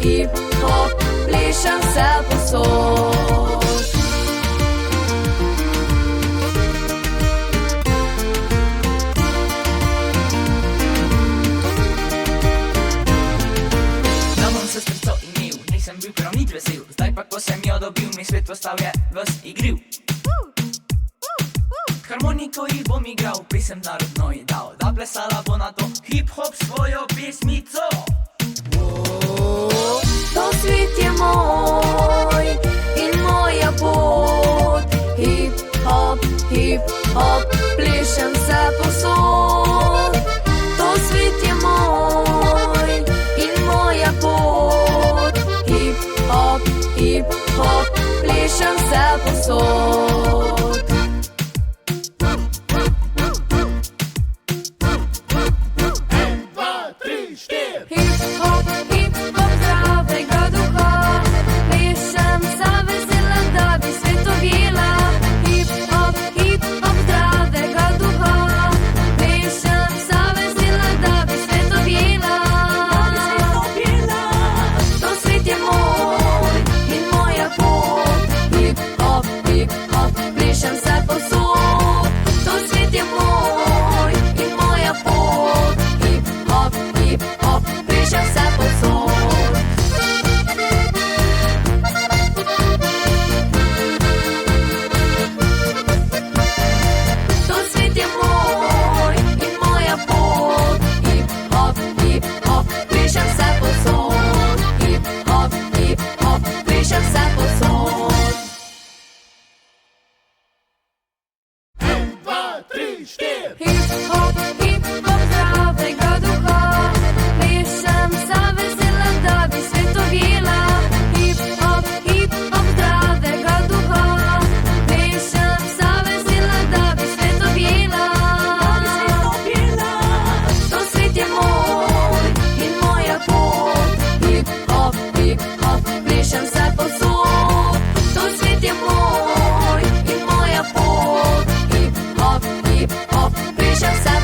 hip-hop, plešem vse posod. Se srco imel, nisem bil prav nič vesel. Zdaj pa, ko sem jo dobil, mi svet postal je ves igriv. Harmoniko jih bom igral, pesem narodno ji dal, da plesala bo na to hip-hop svojo pesmico. To svet je moj in moja pot. Hip-hop, hip-hop, plešem vse posod. To svet je moj in moja pot. Hip-hop, hip-hop, plešem vse posod. Hip-hop, hip-hop zdravega duha, plešem za veselem, da bi svet ujela. Hip-hop, hip-hop zdravega duha, plešem za veselem, da bi svet ujela. To svet je moj in moja pot. Hip-hop, hip-hop, plešem vse posod. To svet je moj in moja pot. Hip-hop, hip-hop, plešem vse posod. To svet je moj in moja pot. Hip-hop, hip-hop, plešem vse posod. Hip-hop, hip-hop, plešem vse posod. Hip-hop, hip-hop zdravega duha, plešem za veselem, da bi svet ujela. Hip-hop, hip-hop zdravega duha, plešem za veselem, da bi svet ujela. To svet je moj in moja pot. Hip-hop, hip-hop, plešem vse posod. To svet je moj in moja pot. Hip-hop, hip-hop, plešem vse